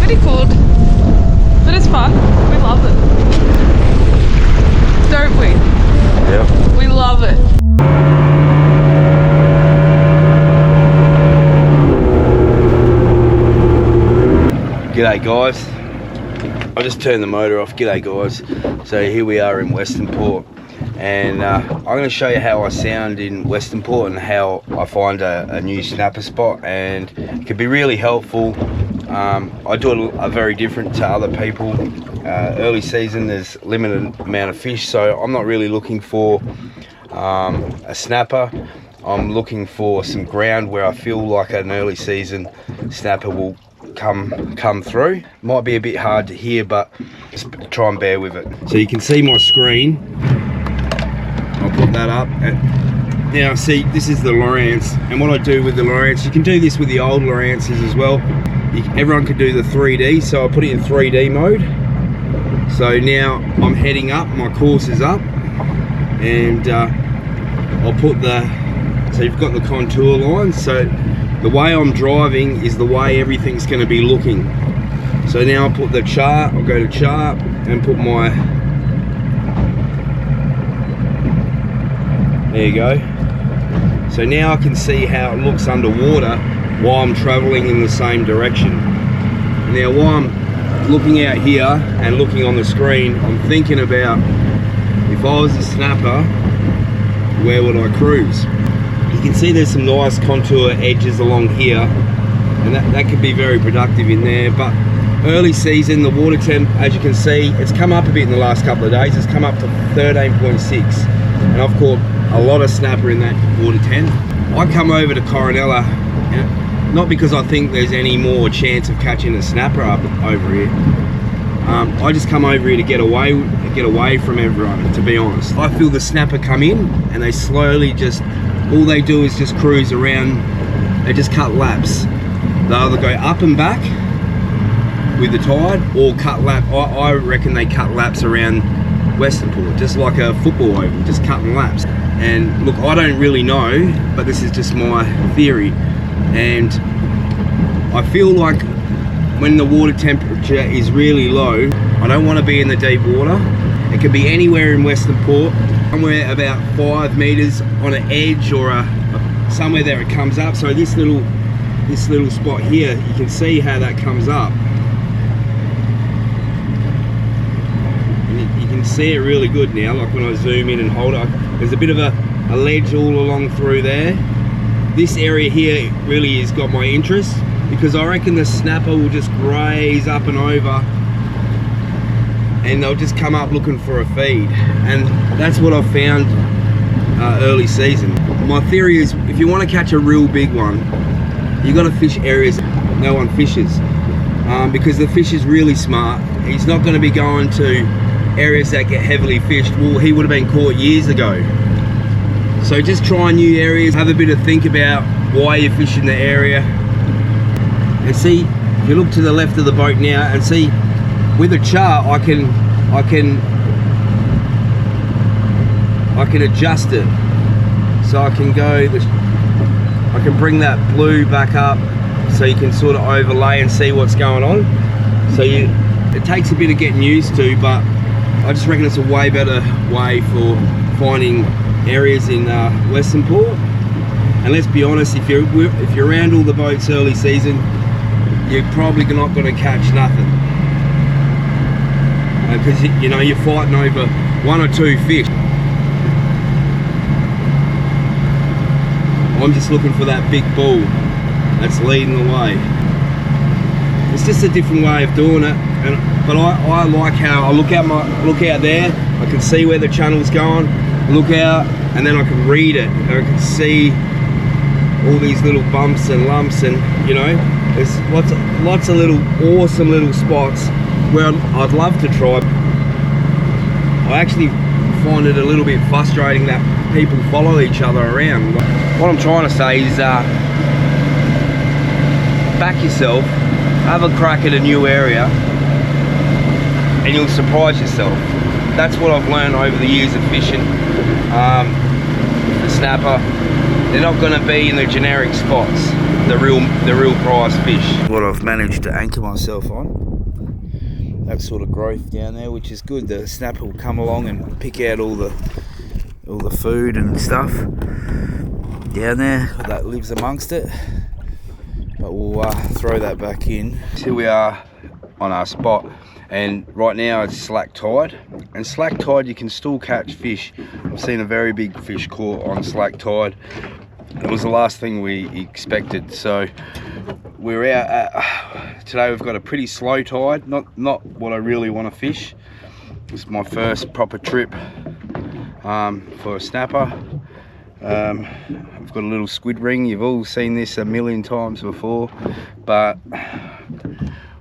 pretty cold, but it's fun. We love it. Don't we? Yeah. We love it. G'day guys. I just turned the motor off. G'day guys. So here we are in Western Port, and I'm going to show you how I sound in Western Port and how I find a new snapper spot, and it can be really helpful. I do it very different to other people. Early season, there's limited amount of fish, so I'm not really looking for a snapper. I'm looking for some ground where I feel like an early season snapper will come through. Might be a bit hard to hear, but just try and bear with it. So you can see my screen. I'll put that up. Now see, this is the Lowrance, and what I do with the Lowrance, you can do this with the old Lowrances as well. Everyone can do the 3D, so I put it in 3D mode. So now I'm heading up, my course is up, and I'll put so you've got the contour lines, so the way I'm driving is the way everything's going to be looking. So now I'll put the chart, I'll go to chart and put my, there you go. So now I can see how it looks underwater while I'm traveling in the same direction. Now while I'm looking out here and looking on the screen, I'm thinking about, if I was a snapper, where would I cruise? You can see there's some nice contour edges along here, and that could be very productive in there. But early season, the water temp, as you can see, it's come up a bit in the last couple of days. It's come up to 13.6, and I've caught a lot of snapper in that water temp. I come over to Coronella, not because I think there's any more chance of catching a snapper up over here. I just come over here to get away from everyone, to be honest. I feel the snapper come in and they slowly just, all they do is just cruise around. They just cut laps. They either go up and back with the tide or cut lap. I reckon they cut laps around Western Port, just like a football oval, just cutting laps. And look, I don't really know, but this is just my theory. And I feel like when the water temperature is really low, I don't want to be in the deep water. It could be anywhere in Western Port, somewhere about 5 meters on an edge, or somewhere there it comes up. So this little spot here, you can see how that comes up. And you can see it really good now, like when I zoom in and hold it. There's a bit of a ledge all along through there. This area here really has got my interest, because I reckon the snapper will just graze up and over, and they'll just come up looking for a feed. And that's what I've found early season. My theory is, if you want to catch a real big one, you got to fish areas no one fishes, because the fish is really smart. He's not going to be going to areas that get heavily fished. Well, he would have been caught years ago. So just try new areas, have a bit of think about why you're fishing the area. And see, if you look to the left of the boat now and see, with a chart I can adjust it. So I can bring that blue back up so you can sort of overlay and see what's going on. So it takes a bit of getting used to, but I just reckon it's a way better way for finding areas in Western Port. And let's be honest, if you're around all the boats early season, you're probably not going to catch nothing, because you know, you're fighting over 1 or 2 fish. I'm just looking for that big bull that's leading the way. It's just a different way of doing it, but I like how I look out there, I can see where the channel's going, look out, and then I can read it, and I can see all these little bumps and lumps, and you know, there's lots of little awesome little spots where I'd love to try. I actually find it a little bit frustrating that people follow each other around. What I'm trying to say is back yourself, have a crack at a new area, and you'll surprise yourself. That's what I've learned over the years of fishing. The snapper, they're not going to be in the generic spots. the real prize fish. What I've managed to anchor myself on, that sort of growth down there, which is good. The snapper will come along and pick out all the food and stuff down there that lives amongst it. But we'll throw that back in. Here we are on our spot, and right now it's slack tide, and slack tide you can still catch fish. I've seen a very big fish caught on slack tide. It was the last thing we expected, so we're out today. We've got a pretty slow tide, not what I really want to fish. It's my first proper trip for a snapper. I've got a little squid ring. You've all seen this a million times before, but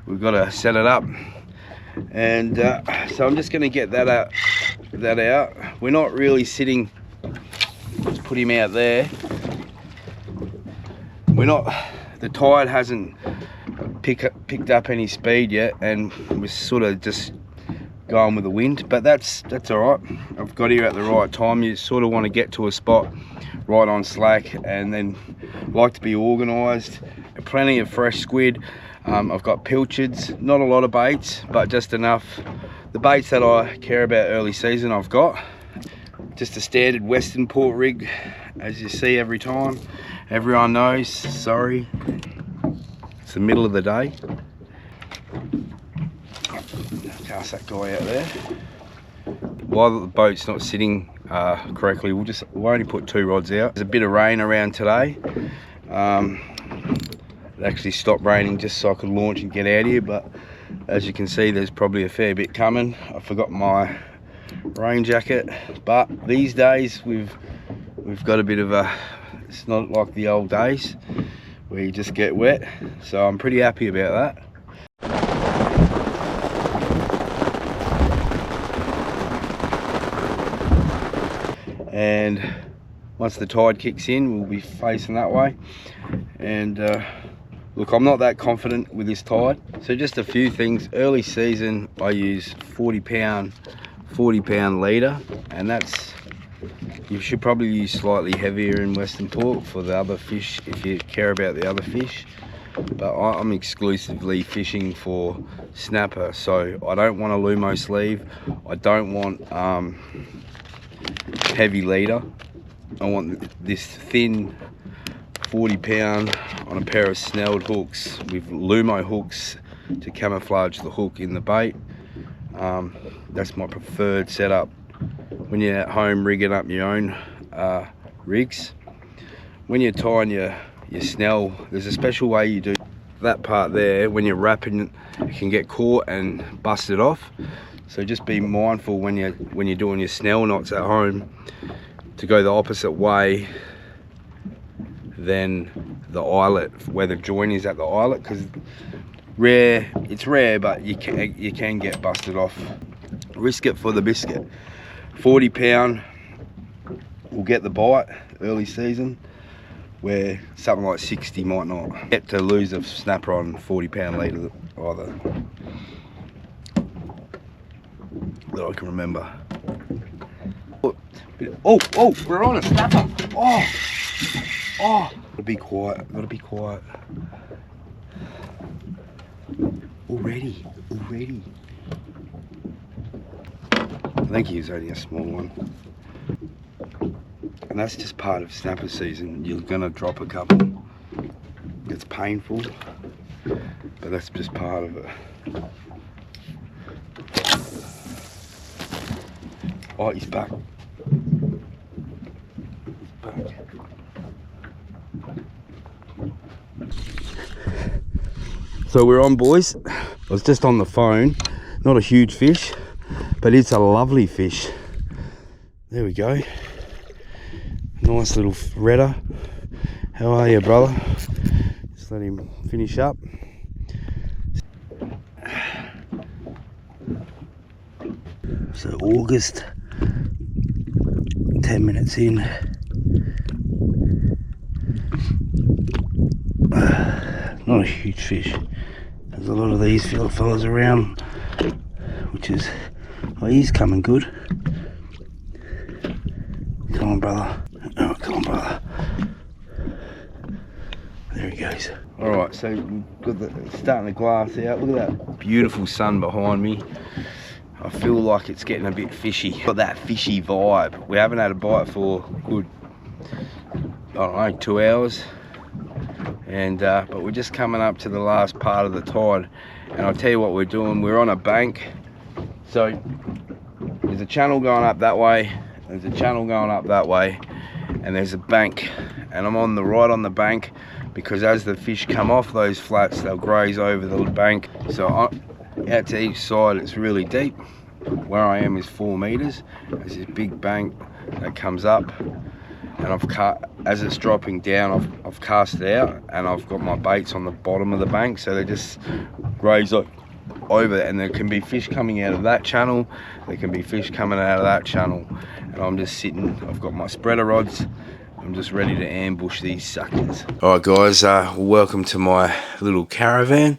we've got to set it up, and so I'm just going to get that out. We're not really sitting. Let's put him out there. The tide hasn't picked up any speed yet, and we're sort of just going with the wind, but that's all right. I've got here at the right time. You sort of want to get to a spot right on slack, and then like to be organised. Plenty of fresh squid. I've got pilchards, not a lot of baits, but just enough. The baits that I care about early season I've got. Just a standard Western port rig, as you see every time. Everyone knows, sorry, it's the middle of the day. Cast that guy out there. While the boat's not sitting correctly, we'll only put 2 rods out. There's a bit of rain around today. It actually stopped raining just so I could launch and get out of here, but as you can see, there's probably a fair bit coming. I forgot my rain jacket, but these days we've got a bit of a, it's not like the old days where you just get wet, so I'm pretty happy about that. And once the tide kicks in, we'll be facing that way. And look, I'm not that confident with this tide, so just a few things. Early season I use 40 pound leader, and that's, you should probably use slightly heavier in Western Port for the other fish if you care about the other fish, but I'm exclusively fishing for snapper, so I don't want a Lumo sleeve. I don't want heavy leader. I want this thin 40 pound on a pair of snelled hooks with Lumo hooks to camouflage the hook in the bait. That's my preferred setup when you're at home rigging up your own rigs. When you're tying your snell, there's a special way you do that part there. When you're wrapping, it can get caught and busted off, so just be mindful when you're doing your snell knots at home to go the opposite way than the eyelet, where the joint is at the eyelet, because it's rare, but you can get busted off. Risk it for the biscuit. 40 pound will get the bite early season, where something like 60 might not. Get to lose a snapper on 40 pound leader either, that I can remember. Oh, we're on a snapper. Oh, gotta be quiet, Already. I think he was only a small one. And that's just part of snapper season. You're gonna drop a couple. It's painful, but that's just part of it. Oh, he's back. So we're on, boys. I was just on the phone. Not a huge fish, but it's a lovely fish. There we go. Nice little redder. How are you, brother? Just let him finish up. So August, 10 minutes in. Not a huge fish. There's a lot of these fellas around, which is, oh, he's coming good. Come on, brother. Oh, come on, brother. There he goes. Alright, so we've got starting to glass out. Look at that beautiful sun behind me. I feel like it's getting a bit fishy. Got that fishy vibe. We haven't had a bite for good, I don't know, 2 hours. And but we're just coming up to the last part of the tide. And I'll tell you what we're doing. We're on a bank. So there's a channel going up that way. There's a channel going up that way. And there's a bank. And I'm on the right on the bank, because as the fish come off those flats, they'll graze over the bank. So out to each side, it's really deep. Where I am is 4 meters. There's this big bank that comes up, and as it's dropping down, I've cast it out, and I've got my baits on the bottom of the bank, so they just graze over, and there can be fish coming out of that channel, there can be fish coming out of that channel, and I'm just sitting. I've got my spreader rods. I'm just ready to ambush these suckers. Alright guys, welcome to my little caravan,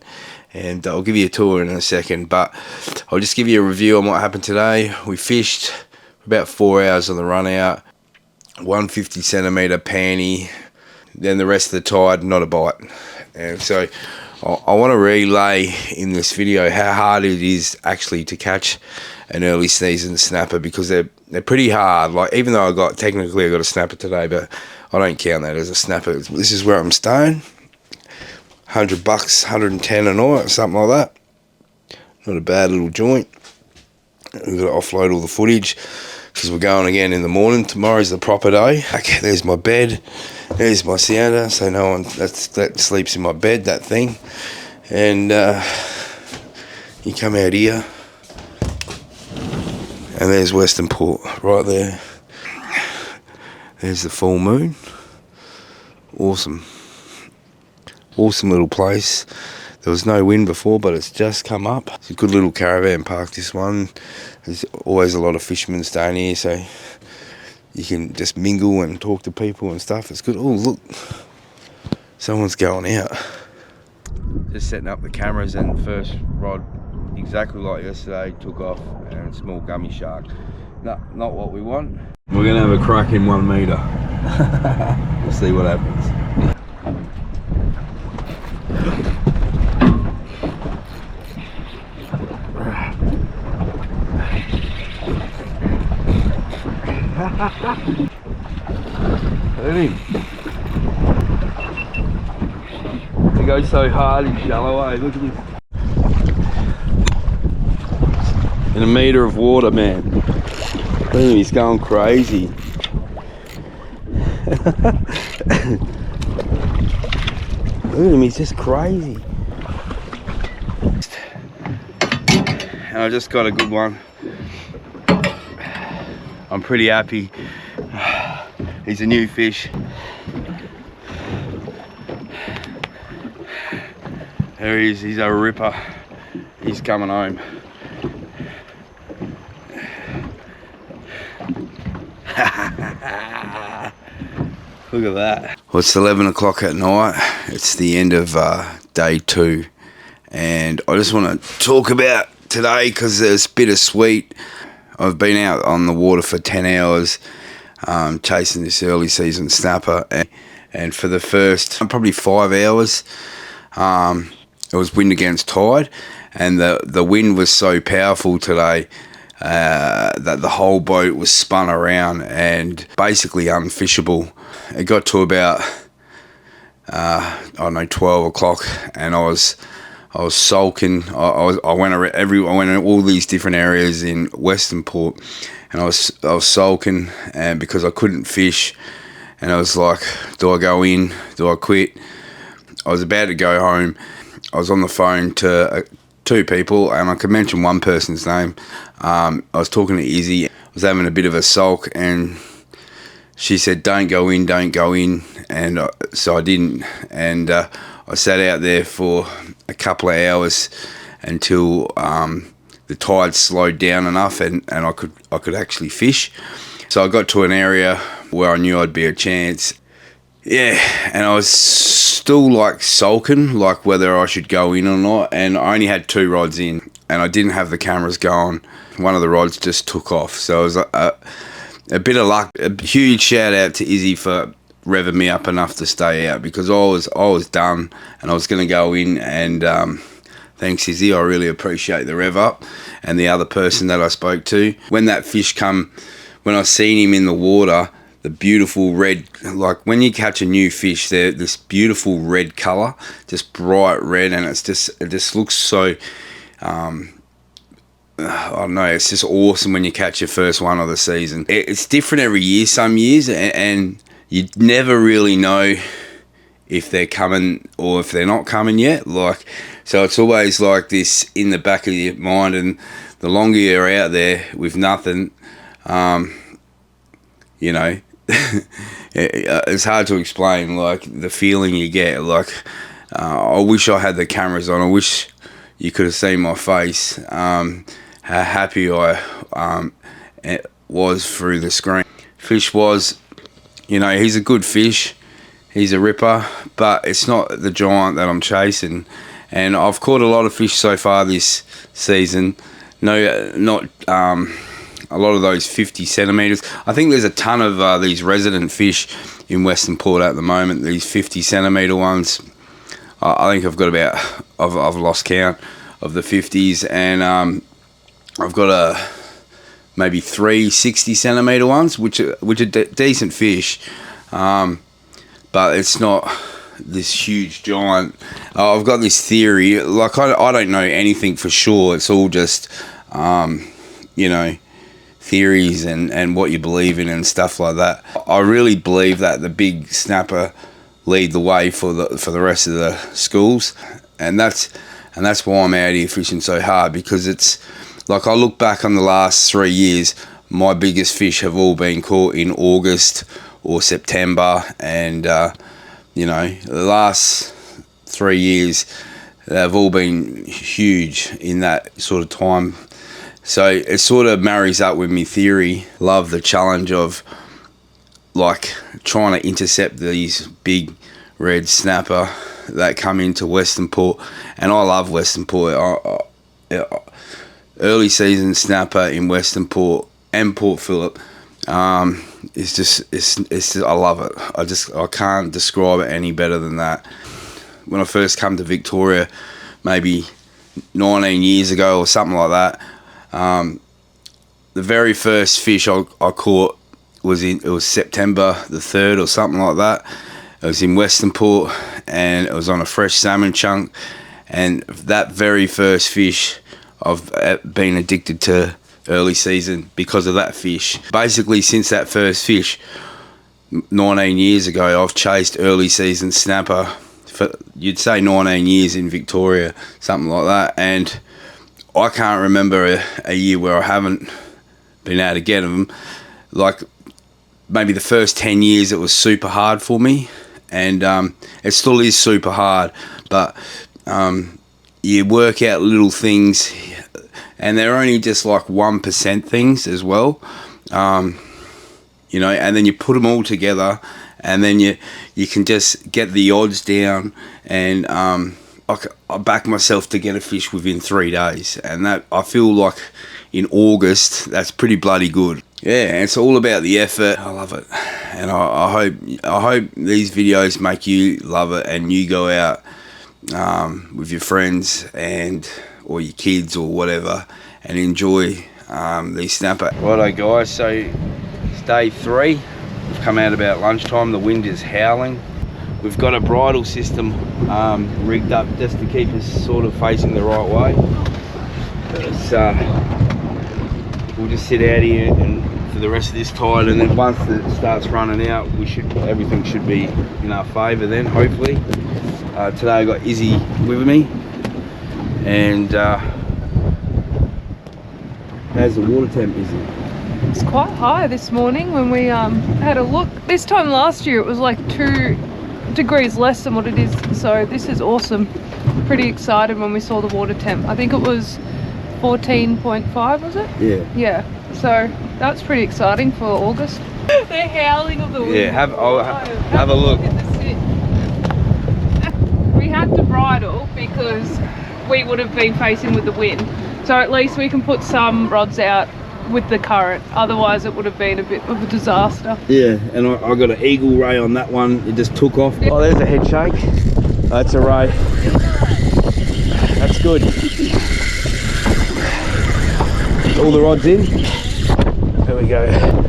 and I'll give you a tour in a second, but I'll just give you a review on what happened today. We fished for about 4 hours on the run out, 150 centimetre panny, then the rest of the tide, not a bite. And so I want to relay in this video how hard it is actually to catch an early season snapper, because they're pretty hard. Like, even though I technically I got a snapper today, but I don't count that as a snapper. This is where I'm staying. $100, 110 a night, something like that. Not a bad little joint. We've got to offload all the footage because we're going again in the morning. Tomorrow's the proper day. Okay, there's my bed. There's my sounder, so no one that sleeps in my bed, that thing. And you come out here, and there's Western Port right there. There's the full moon. Awesome little place. There was no wind before, but it's just come up. It's a good little caravan park, this one. There's always a lot of fishermen staying here, so you can just mingle and talk to people and stuff. It's good. Oh, look, someone's going out. Just setting up the cameras, and first rod, exactly like yesterday, took off, and small gummy shark. No, not what we want. We're gonna have a crack in 1 meter. We'll see what happens. Look at him. He goes so hard, he's shallow, eh? Look at this. In a metre of water, man. Look at him, he's going crazy. Look at him, he's just crazy. And I just got a good one. I'm pretty happy. He's a new fish. There he is, he's a ripper. He's coming home. Look at that. Well, it's 11 o'clock at night. It's the end of day 2. And I just want to talk about today because it's bittersweet. I've been out on the water for 10 hours chasing this early season snapper, and for the first probably 5 hours it was wind against tide, and the wind was so powerful today that the whole boat was spun around and basically unfishable. It got to about I don't know, 12 o'clock, and I was sulking. I went in all these different areas in Western Port, and I was sulking, and because I couldn't fish, and I was like, do I go in? Do I quit? I was about to go home. I was on the phone to 2 people, and I could mention one person's name. I was talking to Izzy. I was having a bit of a sulk, and she said, don't go in, and so I didn't, and I sat out there for a couple of hours until the tide slowed down enough, and I could actually fish. So I got to an area where I knew I'd be a chance. Yeah, and I was still like sulking, like whether I should go in or not, and I only had 2 rods in, and I didn't have the cameras going. One of the rods just took off, so it was a bit of luck. A huge shout out to Izzy for revving me up enough to stay out, because I was done and I was going to go in. And thanks, Izzy, I really appreciate the rev up, and the other person that I spoke to. When that fish come, when I seen him in the water, the beautiful red, like when you catch a new fish, they're this beautiful red colour, just bright red, and it just looks so, I don't know, it's just awesome when you catch your first one of the season. It's different every year, some years, and you never really know if they're coming or if they're not coming yet. Like, so it's always like this in the back of your mind, and the longer you're out there with nothing, you know, it's hard to explain, like the feeling you get. Like, I wish I had the cameras on. I wish you could have seen my face, how happy I was through the screen. Fish was, you know, he's a good fish, he's a ripper, but it's not the giant that I'm chasing. And I've caught a lot of fish so far this season. No, not a lot of those 50 centimetres. I think there's a ton of these resident fish in Western Port at the moment, these 50 centimetre ones. I think I've got about, I've lost count of the 50s, and I've got maybe 3 60 centimetre ones, which are decent fish, but it's not this huge giant. I've got this theory, like I don't know anything for sure. It's all just, you know, theories and what you believe in and stuff like that. I really believe that the big snapper lead the way for the rest of the schools, and that's why I'm out here fishing so hard, because it's like, I look back on the last 3 years, my biggest fish have all been caught in August or September, and you know, the last 3 years they've all been huge in that sort of time. So it sort of marries up with me theory. Love the challenge of like trying to intercept these big red snapper that come into Western Port, and I love Western Port. Early season snapper in Western Port and Port Phillip, it's just I love it. I can't describe it any better than that. When I first come to Victoria, maybe 19 years ago or something like that, the very first fish I caught was September the 3rd or something like that. It was in Western Port, and it was on a fresh salmon chunk. And that very first fish, I've been addicted to early season because of that fish. Basically, since that first fish 19 years ago, I've chased early season snapper for, you'd say, 19 years in Victoria, something like that. And I can't remember a year where I haven't been able to get them. Like, maybe the first 10 years it was super hard for me, and it still is super hard, but you work out little things, and they're only just like 1% things as well, you know, and then you put them all together, and then you can just get the odds down, and I back myself to get a fish within 3 days, and that, I feel like in August, that's pretty bloody good. Yeah, it's all about the effort. I love it, and I hope these videos make you love it, and you go out with your friends or your kids or whatever, and enjoy these snapper. Righto guys, so it's day 3. We've come out about lunchtime. The wind is howling. We've got a bridle system rigged up just to keep us sort of facing the right way. We'll just sit out here and for the rest of this tide, and then once it starts running out, everything should be in our favour then, hopefully. Today I got Izzy with me, and how's the water temp, Izzy? It's quite high this morning when we had a look. This time last year it was like 2 degrees less than what it is, so this is awesome. Pretty excited when we saw the water temp. I think it was 14.5, was it? Yeah. Yeah, so that's pretty exciting for August. The howling of the wind. Yeah, have a look. At the sit. We had to bridle because we would have been facing with the wind, so at least we can put some rods out with the current. Otherwise it would have been a bit of a disaster. Yeah, and I got an eagle ray on that one. It just took off. Oh, there's a head shake. That's a ray. That's good. All the rods in. There we go.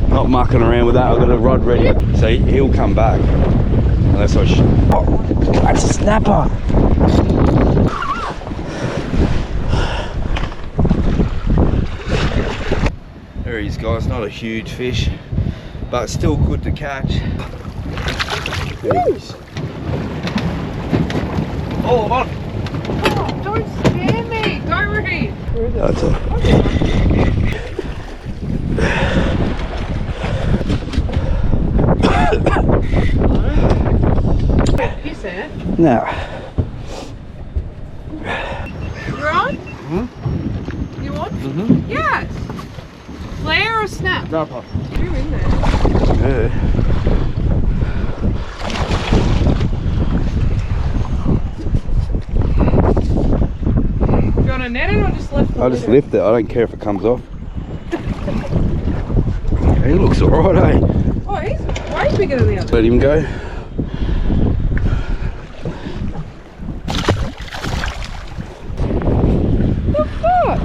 Not mucking around with that. I've got a rod ready. So he'll come back. Unless I oh, that's a snapper. There he is, guys. Not a huge fish, but still good to catch. There he is. Oh, I'm on. Oh, don't scare me. Go, Reedy. That's it. Piss it. No. You're on? Hmm? You on? Mm-hmm. Yes. Flare or snap? Snapper. You in there? Yeah. You want to net it or just lift it? I just lift it. I don't care if it comes off. He looks alright, eh? Oh, he's way bigger than the other. Let him go. The fuck?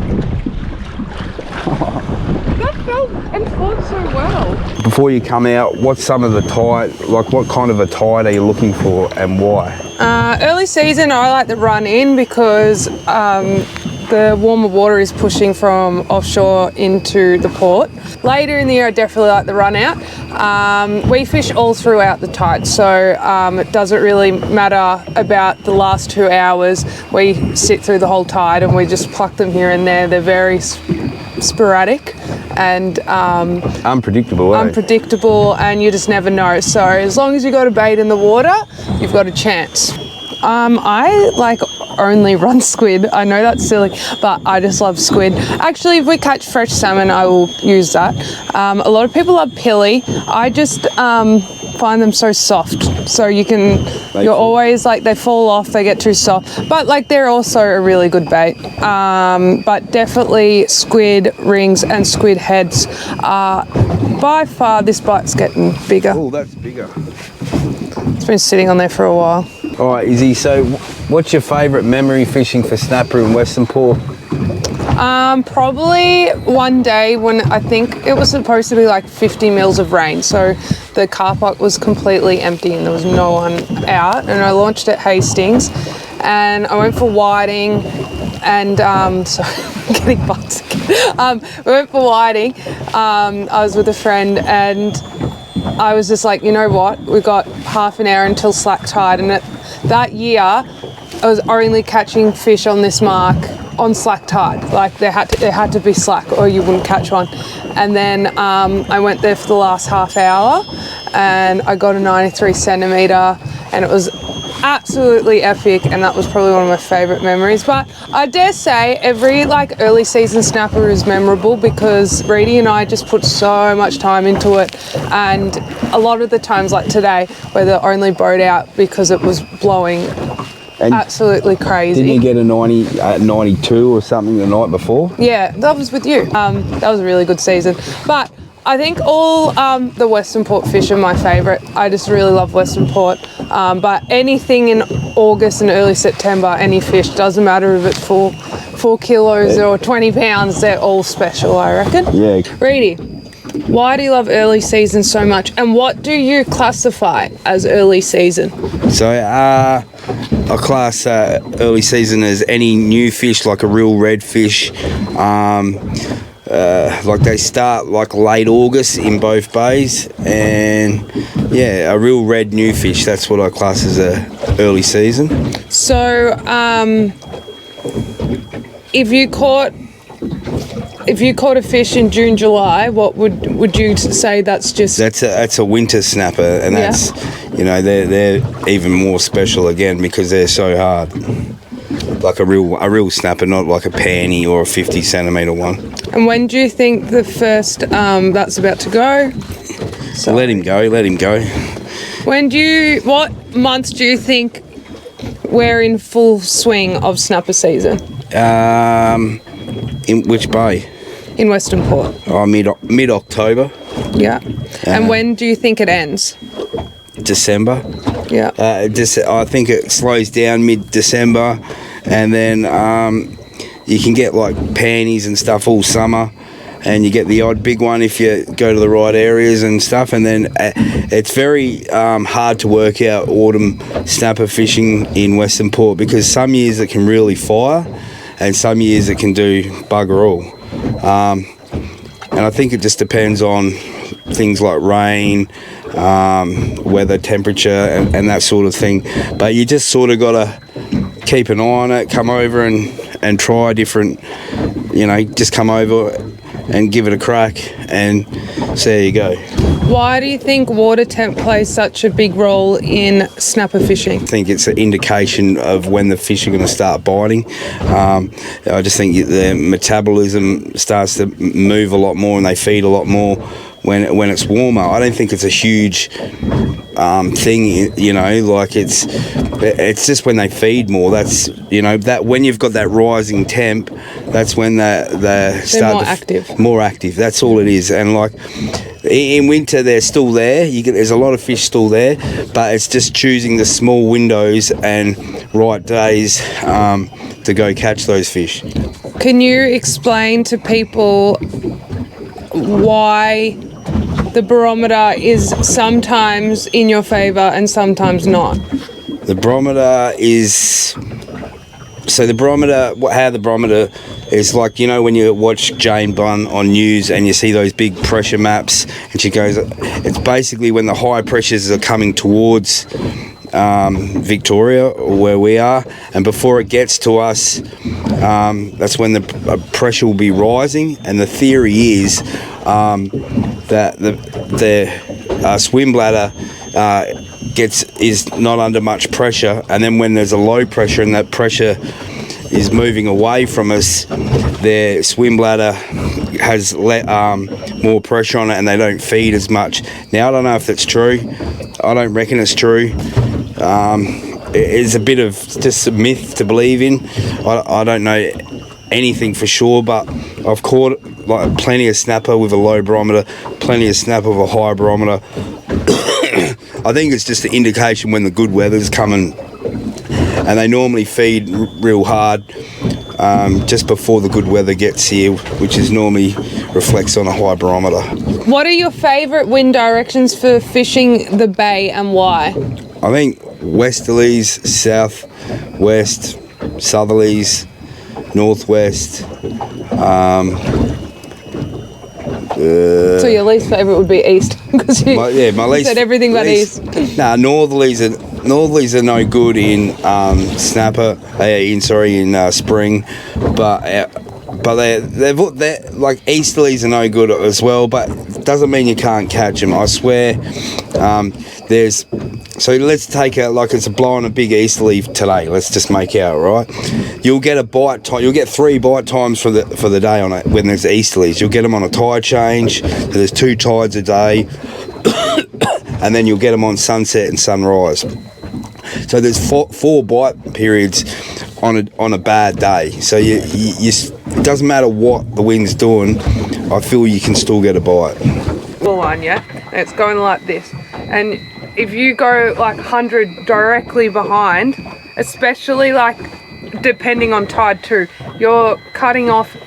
That felt and fought so well. Before you come out, what's some of the tide, like what kind of a tide are you looking for and why? Early season, I like the run in because the warmer water is pushing from offshore into the port. Later in the year, I definitely like the run out. We fish all throughout the tide, so it doesn't really matter about the last 2 hours. We sit through the whole tide and we just pluck them here and there. They're very sporadic and Unpredictable, eh? unpredictable, and you just never know. So as long as you got a bait in the water, you've got a chance. I like only run squid. I know that's silly, but I just love squid. Actually, if we catch fresh salmon, I will use that. A lot of people love pilly. I just find them so soft. So you're always like, they fall off, they get too soft. But like, they're also a really good bait. But definitely squid rings and squid heads are by far, this bite's getting bigger. Oh, that's bigger. It's been sitting on there for a while. All right, Izzy, so what's your favourite memory fishing for snapper in Western Port? Probably one day when I think it was supposed to be like 50 mils of rain. So the car park was completely empty and there was no one out. And I launched at Hastings and I went for whiting and, sorry, I'm getting bugs again. We went for whiting. I was with a friend and I was just like, you know what, we got half an hour until slack tide, and that year I was only catching fish on this mark on slack tide. Like there had to be slack or you wouldn't catch one. And then I went there for the last half hour and I got a 93 centimetre and it was absolutely epic, and that was probably one of my favourite memories. But I dare say every like early season snapper is memorable because Reedy and I just put so much time into it, and a lot of the times like today we're the only boat out because it was blowing absolutely crazy. Didn't you get a 92 or something the night before? Yeah, that was with you. That was a really good season. But I think all the Western Port fish are my favourite. I just really love Western Port. But anything in August and early September, any fish, doesn't matter if it's 4 kilos or 20 pounds, they're all special, I reckon. Yeah. Reedy, why do you love early season so much, and what do you classify as early season? So I class early season as any new fish, like a real red fish. Like they start like late August in both bays, and yeah, a real red new fish, that's what I class as a early season. So if you caught a fish in June, July, what would you say that's just? That's a winter snapper, and that's, you know, they're even more special again because they're so hard. Like a real snapper, not like a panny or a 50 centimetre one. And when do you think the first that's about to go? So let him go. What month do you think we're in full swing of snapper season? In which bay? in Western Port? Oh, mid-October. Yeah. And when do you think it ends? December. Yeah. I think it slows down mid-December, and then you can get like panties and stuff all summer, and you get the odd big one if you go to the right areas and stuff. And then it's very hard to work out autumn snapper fishing in Western Port, because some years it can really fire and some years it can do bugger all. And I think it just depends on things like rain, weather, temperature, and that sort of thing. But you just sort of got to keep an eye on it, come over and try different, just come over and give it a crack, and so there you go. Why do you think water temp plays such a big role in snapper fishing? I think it's an indication of when the fish are going to start biting. I just think the metabolism starts to move a lot more and they feed a lot more when it's warmer. I don't think it's a huge thing, like it's just when they feed more. That's that when you've got that rising temp, that's when they start more active. That's all it is. And like in winter, they're still there. There's a lot of fish still there, but it's just choosing the small windows and right days to go catch those fish. Can you explain to people why the barometer is sometimes in your favour and sometimes not? The barometer is... So the barometer, how the barometer is like, when you watch Jane Bunn on news and you see those big pressure maps, and she goes, it's basically when the high pressures are coming towards Victoria, where we are, and before it gets to us, that's when the pressure will be rising. And the theory is that the swim bladder is not under much pressure, and then when there's a low pressure and that pressure is moving away from us, their swim bladder has more pressure on it and they don't feed as much. Now, I don't know if that's true. I don't reckon it's true. It's a bit of just a myth to believe in. I don't know anything for sure, but I've caught like plenty of snapper with a low barometer, plenty of snapper with a high barometer. I think it's just an indication when the good weather's coming, and they normally feed real hard just before the good weather gets here, which is normally reflects on a high barometer. What are your favourite wind directions for fishing the bay and why? I think westerlies, south, west, southerlies, northwest. So your least favourite would be east, because you said everything but east. Nah, northerlies are no good in snapper. In spring, but they're like easterlies are no good as well. But doesn't mean you can't catch them. I swear. So let's take it's blowing a big easterly today. Let's just make out, right? You'll get a bite time. You'll get 3 bite times for the day on it when there's easterlies. You'll get them on a tide change. So there's 2 tides a day, and then you'll get them on sunset and sunrise. So there's 4 bite periods on a bad day. So it doesn't matter what the wind's doing. I feel you can still get a bite. Line, yeah, and it's going like this, and if you go like 100 directly behind, especially like depending on tide too, you're cutting off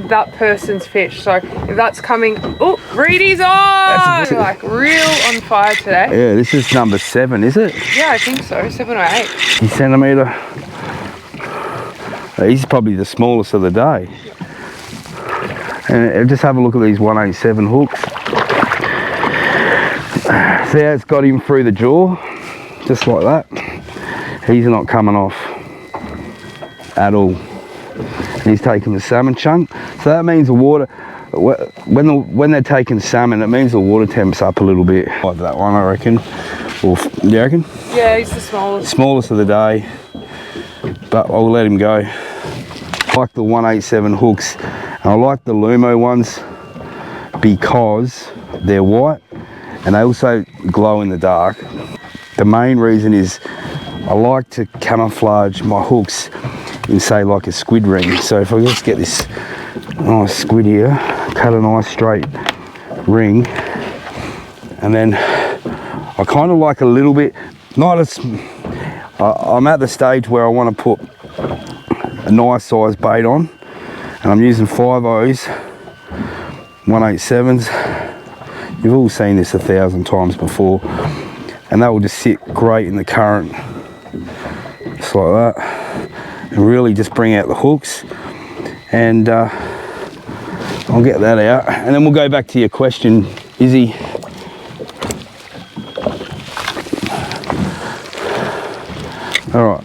that person's fish. So if that's coming, oh, Reedy's on! Like real on fire today. Yeah, this is number 7, is it? Yeah, I think so, 7 or 8. 50 centimetre. He's probably the smallest of the day. And just have a look at these 187 hooks. See how it's got him through the jaw, just like that. He's not coming off at all. And he's taking the salmon chunk. So that means the water, when they're taking salmon, it means the water temp's up a little bit. Like that one, I reckon. Or, you reckon? Yeah, he's the smallest. Smallest of the day, but I'll let him go. I like the 187 hooks, and I like the Lumo ones because they're white and they also glow in the dark. The main reason is I like to camouflage my hooks in, say, like a squid ring. So if I just get this nice squid here, cut a nice straight ring, and then I kind of like a little bit, not as, I'm at the stage where I want to put a nice size bait on, and I'm using 5.0s, 187s. You've all seen this 1,000 times before, and that will just sit great in the current, just like that, and really just bring out the hooks. And I'll get that out, and then we'll go back to your question, Izzy. All right,